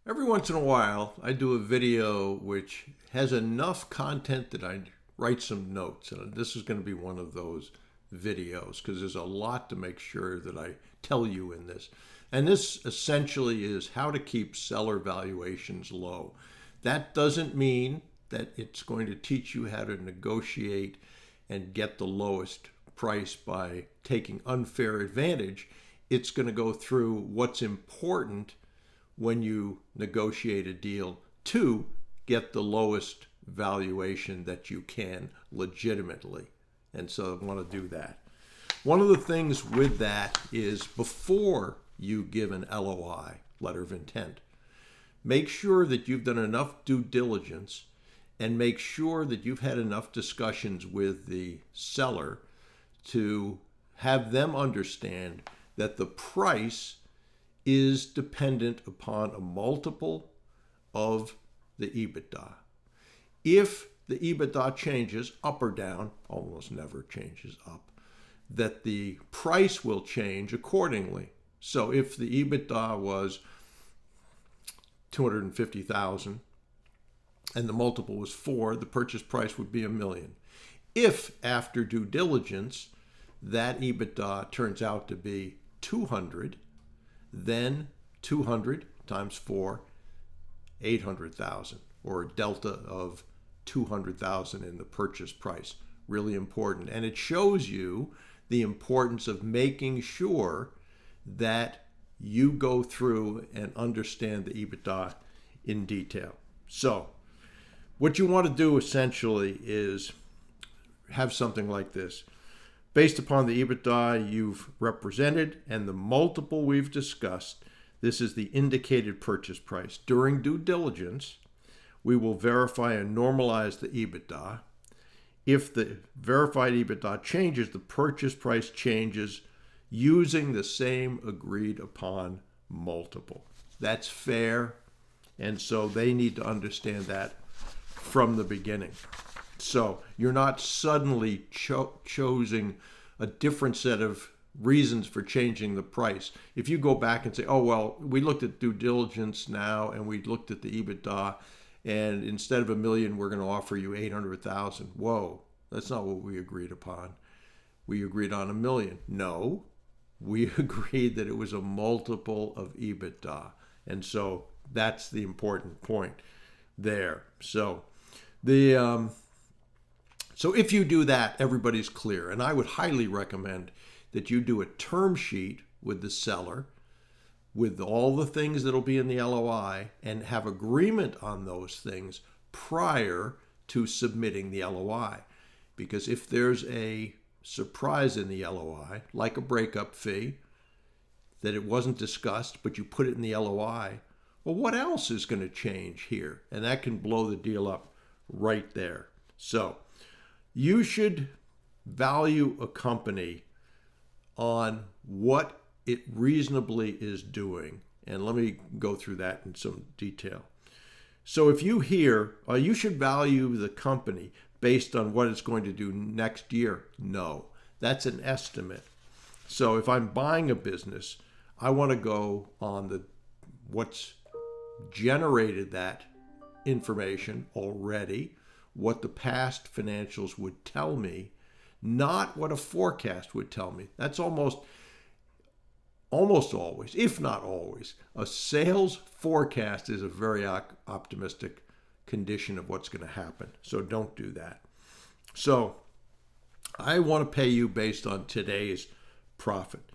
Every once in a while, I do a video which has enough content that I write some notes. And this is going to be one of those videos because there's a lot to make sure that I tell you in this. And this essentially is how to keep seller valuations low. That doesn't mean that it's going to teach you how to negotiate and get the lowest price by taking unfair advantage. It's going to go through what's important when you negotiate a deal to get the lowest valuation that you can legitimately. And so I want to do that. One of the things with that is before you give an LOI, letter of intent, make sure that you've done enough due diligence and make sure that you've had enough discussions with the seller to have them understand that the price is dependent upon a multiple of the EBITDA. If the EBITDA changes up or down, almost never changes up, that the price will change accordingly. So if the EBITDA was 250,000 and the multiple was 4, the purchase price would be $1 million. If after due diligence that EBITDA turns out to be 200, then 200 times 4, 800,000, or a delta of 200,000 in the purchase price. Really important. And it shows you the importance of making sure that you go through and understand the EBITDA in detail. So what you want to do essentially is have something like this. Based upon the EBITDA you've represented and the multiple we've discussed, this is the indicated purchase price. During due diligence, we will verify and normalize the EBITDA. If the verified EBITDA changes, the purchase price changes using the same agreed upon multiple. That's fair, and so they need to understand that from the beginning. So you're not suddenly choosing a different set of reasons for changing the price. If you go back and say, oh, well, we looked at due diligence now and we looked at the EBITDA, and instead of $1 million, we're going to offer you 800,000. Whoa, that's not what we agreed upon. We agreed on $1 million. No, we agreed that it was a multiple of EBITDA. And so that's the important point there. So if you do that, everybody's clear. And I would highly recommend that you do a term sheet with the seller with all the things that'll be in the LOI and have agreement on those things prior to submitting the LOI. Because if there's a surprise in the LOI, like a breakup fee, that it wasn't discussed, but you put it in the LOI, well, what else is going to change here? And that can blow the deal up right there. So you should value a company on what it reasonably is doing. And let me go through that in some detail. So if you hear, you should value the company based on what it's going to do next year. No, that's an estimate. So if I'm buying a business, I want to go on what's generated that information already, what the past financials would tell me, not what a forecast would tell me. That's almost always, if not always, a sales forecast is a very optimistic condition of what's going to happen. So don't do that. So I want to pay you based on today's profit.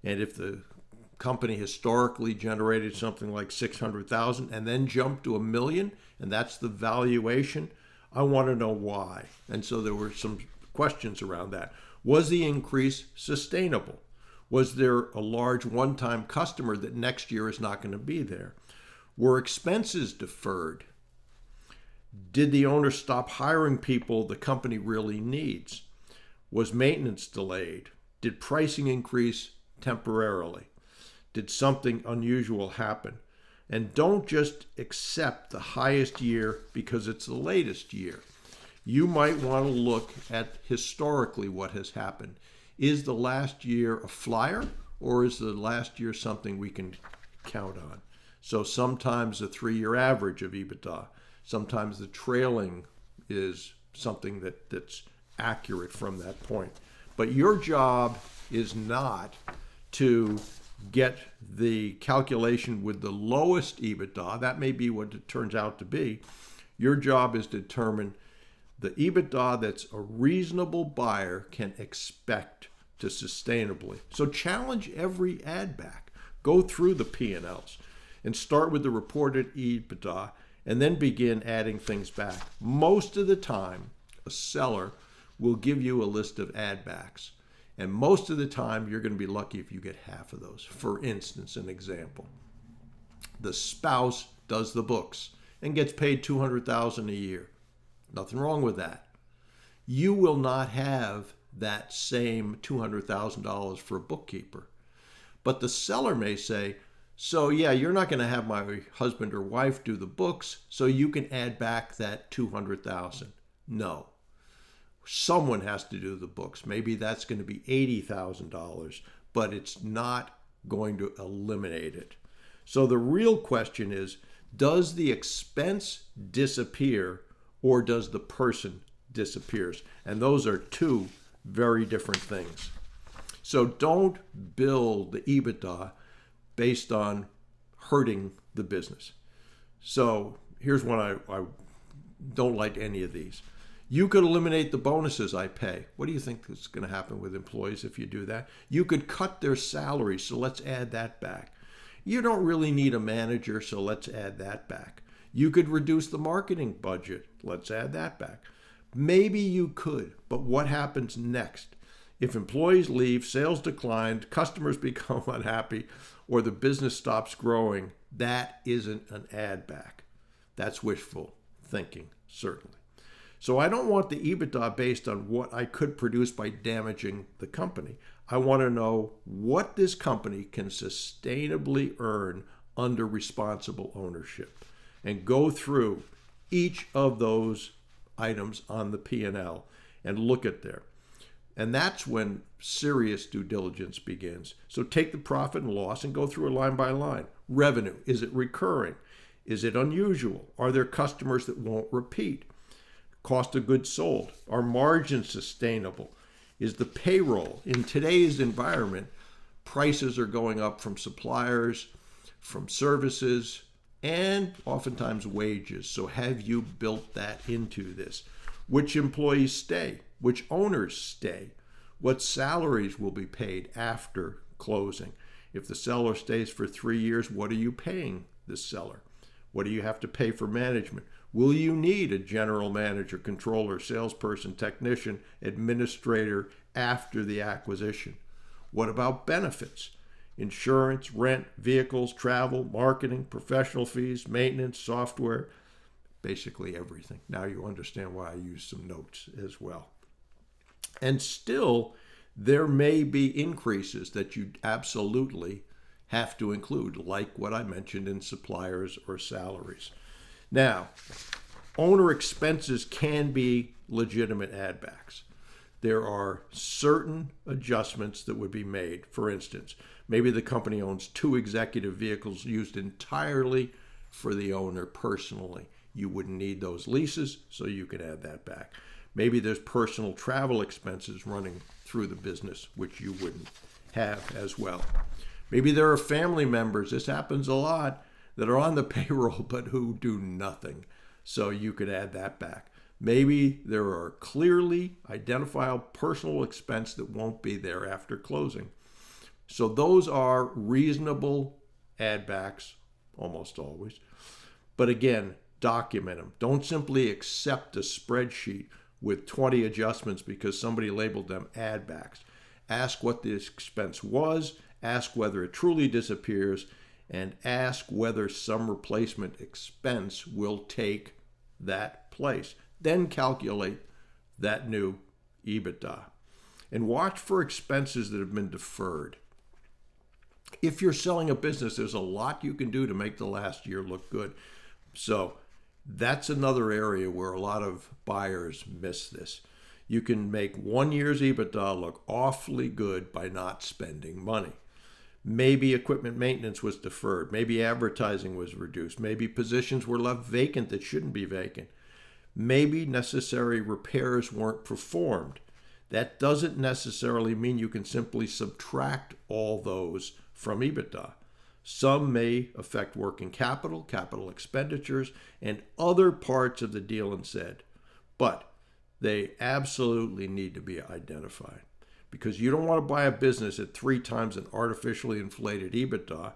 And if the company historically generated something like 600,000 and then jumped to $1 million, and that's the valuation, I want to know why. And so there were some questions around that. Was the increase sustainable? Was there a large one-time customer that next year is not going to be there? Were expenses deferred? Did the owner stop hiring people the company really needs? Was maintenance delayed? Did pricing increase temporarily? Did something unusual happen? And don't just accept the highest year because it's the latest year. You might want to look at historically what has happened. Is the last year a flyer, or is the last year something we can count on? So sometimes the 3-year average of EBITDA, sometimes the trailing is something that's accurate from that point. But your job is not to get the calculation with the lowest EBITDA. That may be what it turns out to be. Your job is to determine the EBITDA that's a reasonable buyer can expect to sustainably. So challenge every add back. Go through the P&Ls and start with the reported EBITDA and then begin adding things back. Most of the time, a seller will give you a list of add backs. And most of the time, you're going to be lucky if you get half of those. For instance, an example. The spouse does the books and gets paid $200,000 a year. Nothing wrong with that. You will not have that same $200,000 for a bookkeeper. But the seller may say, so yeah, you're not going to have my husband or wife do the books, so you can add back that $200,000. No. Someone has to do the books. Maybe that's going to be $80,000, but it's not going to eliminate it. So the real question is, does the expense disappear or does the person disappear? And those are two very different things. So don't build the EBITDA based on hurting the business. So here's one I don't like any of these. You could eliminate the bonuses I pay. What do you think is going to happen with employees if you do that? You could cut their salaries, so let's add that back. You don't really need a manager, so let's add that back. You could reduce the marketing budget. Let's add that back. Maybe you could, but what happens next? If employees leave, sales decline, customers become unhappy, or the business stops growing, that isn't an add back. That's wishful thinking, certainly. So I don't want the EBITDA based on what I could produce by damaging the company. I want to know what this company can sustainably earn under responsible ownership and go through each of those items on the P&L and look at there. And that's when serious due diligence begins. So take the profit and loss and go through it line by line. Revenue, is it recurring? Is it unusual? Are there customers that won't repeat? Cost of goods sold. Are margins sustainable? Is the payroll? In today's environment, prices are going up from suppliers, from services, and oftentimes wages. So have you built that into this? Which employees stay? Which owners stay? What salaries will be paid after closing? If the seller stays for 3 years, what are you paying the seller? What do you have to pay for management? Will you need a general manager, controller, salesperson, technician, administrator after the acquisition? What about benefits? Insurance, rent, vehicles, travel, marketing, professional fees, maintenance, software, basically everything. Now you understand why I use some notes as well. And still, there may be increases that you absolutely have to include, like what I mentioned in suppliers or salaries. Now, owner expenses can be legitimate add backs. There are certain adjustments that would be made. For instance, maybe the company owns 2 executive vehicles used entirely for the owner personally. You wouldn't need those leases, so you could add that back. Maybe there's personal travel expenses running through the business, which you wouldn't have as well. Maybe there are family members, this happens a lot, that are on the payroll but who do nothing. So you could add that back. Maybe there are clearly identifiable personal expense that won't be there after closing. So those are reasonable add backs, almost always. But again, document them. Don't simply accept a spreadsheet with 20 adjustments because somebody labeled them add backs. Ask what the expense was, ask whether it truly disappears, and ask whether some replacement expense will take that place. Then calculate that new EBITDA. And watch for expenses that have been deferred. If you're selling a business, there's a lot you can do to make the last year look good. So that's another area where a lot of buyers miss this. You can make 1 year's EBITDA look awfully good by not spending money. Maybe equipment maintenance was deferred. Maybe advertising was reduced. Maybe positions were left vacant that shouldn't be vacant. Maybe necessary repairs weren't performed. That doesn't necessarily mean you can simply subtract all those from EBITDA. Some may affect working capital, capital expenditures, and other parts of the deal and said, but they absolutely need to be identified, because you don't want to buy a business at 3 times an artificially inflated EBITDA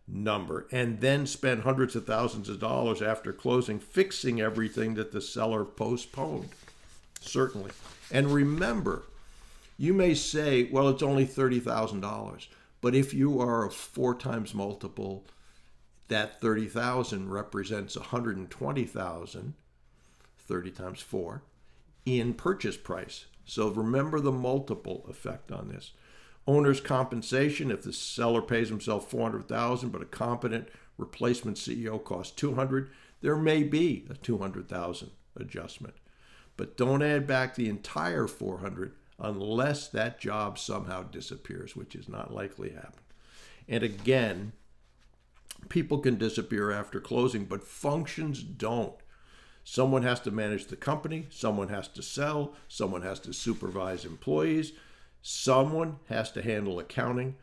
number and then spend hundreds of thousands of dollars after closing fixing everything that the seller postponed. Certainly. And remember, you may say, well, it's only $30,000. But if you are a 4 times multiple, that $30,000 represents $120,000, 30 times 4, in purchase price. So remember the multiple effect on this. Owner's compensation, if the seller pays himself $400,000, but a competent replacement CEO costs $200,000, there may be a $200,000 adjustment. But don't add back the entire $400,000 unless that job somehow disappears, which is not likely to happen. And again, people can disappear after closing, but functions don't. Someone has to manage the company, someone has to sell, someone has to supervise employees, someone has to handle accounting.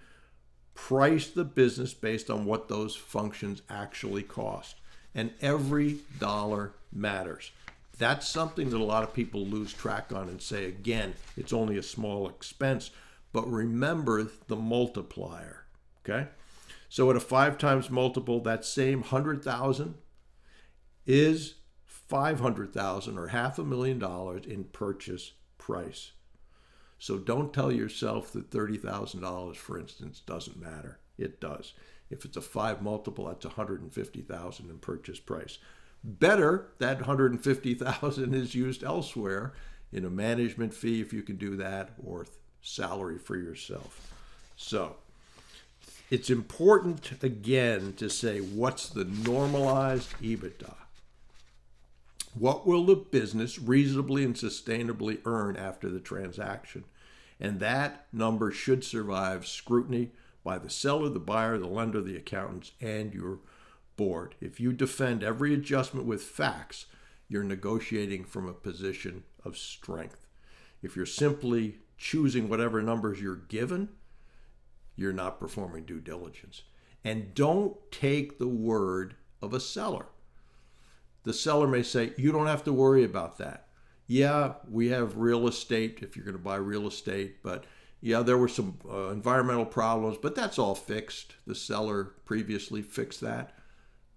Price the business based on what those functions actually cost. And every dollar matters. That's something that a lot of people lose track on and say, again, it's only a small expense. But remember the multiplier, okay? So at a 5 times multiple, that same $100,000 is $500,000 or $500,000 in purchase price. So don't tell yourself that $30,000, for instance, doesn't matter. It does. If it's a 5 multiple, that's $150,000 in purchase price. Better, that $150,000 is used elsewhere in a management fee if you can do that, or salary for yourself. So it's important, again, to say, what's the normalized EBITDA? What will the business reasonably and sustainably earn after the transaction? And that number should survive scrutiny by the seller, the buyer, the lender, the accountants, and your board. If you defend every adjustment with facts, you're negotiating from a position of strength. If you're simply choosing whatever numbers you're given, you're not performing due diligence. And don't take the word of a seller. The seller may say, you don't have to worry about that. Yeah, we have real estate if you're going to buy real estate, but yeah, there were some environmental problems, but that's all fixed. The seller previously fixed that.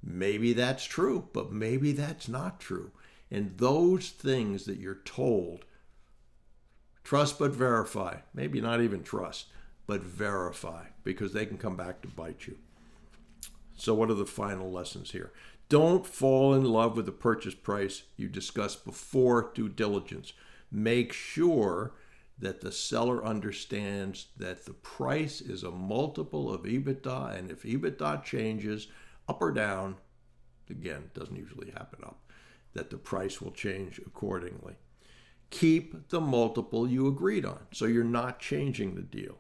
Maybe that's true, but maybe that's not true. And those things that you're told, trust but verify, maybe not even trust, but verify, because they can come back to bite you. So what are the final lessons here? Don't fall in love with the purchase price you discussed before due diligence. Make sure that the seller understands that the price is a multiple of EBITDA, and if EBITDA changes up or down, again, it doesn't usually happen up, that the price will change accordingly. Keep the multiple you agreed on, so you're not changing the deal.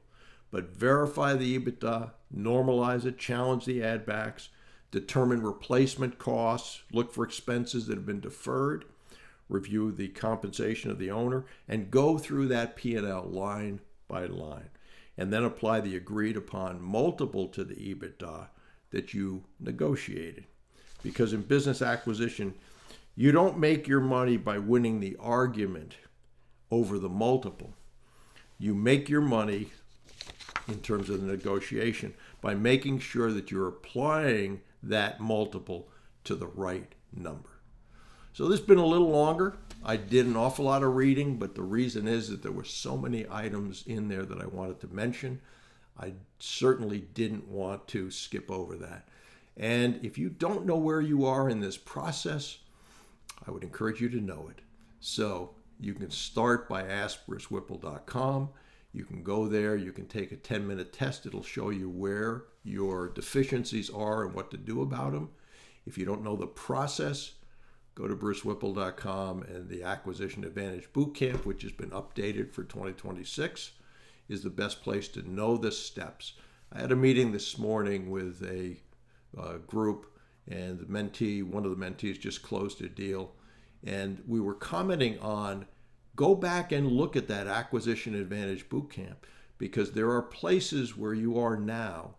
But verify the EBITDA, normalize it, challenge the add backs, determine replacement costs, look for expenses that have been deferred, review the compensation of the owner, and go through that P&L line by line. And then apply the agreed upon multiple to the EBITDA that you negotiated. Because in business acquisition, you don't make your money by winning the argument over the multiple. You make your money in terms of the negotiation by making sure that you're applying that multiple to the right number. So this has been a little longer. I did an awful lot of reading, but the reason is that there were so many items in there that I wanted to mention. I certainly didn't want to skip over that. And if you don't know where you are in this process, I would encourage you to know it. So you can start by askbrucewhipple.com. You can go there, you can take a 10-minute test. It'll show you where your deficiencies are and what to do about them. If you don't know the process, go to brucewhipple.com, and the Acquisition Advantage Bootcamp, which has been updated for 2026, is the best place to know the steps. I had a meeting this morning with a group, and one of the mentees just closed a deal, and we were commenting on go back and look at that acquisition advantage boot camp, because there are places where you are now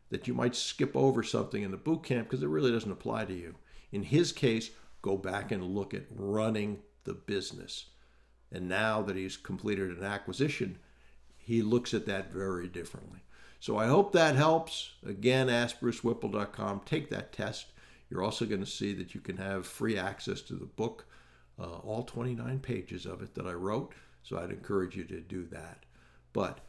that you might skip over something in the boot camp because it really doesn't apply to you. In his case, go back and look at running the business. And now that he's completed an acquisition, he looks at that very differently. So I hope that helps. Again, askbrucewhipple.com. Take that test. You're also going to see that you can have free access to the book, all 29 pages of it that I wrote. So I'd encourage you to do that. But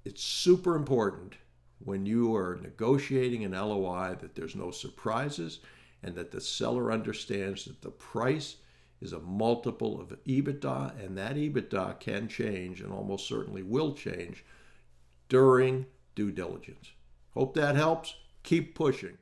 it's super important when you are negotiating an LOI that there's no surprises and that the seller understands that the price is a multiple of EBITDA, and that EBITDA can change and almost certainly will change during due diligence. Hope that helps. Keep pushing.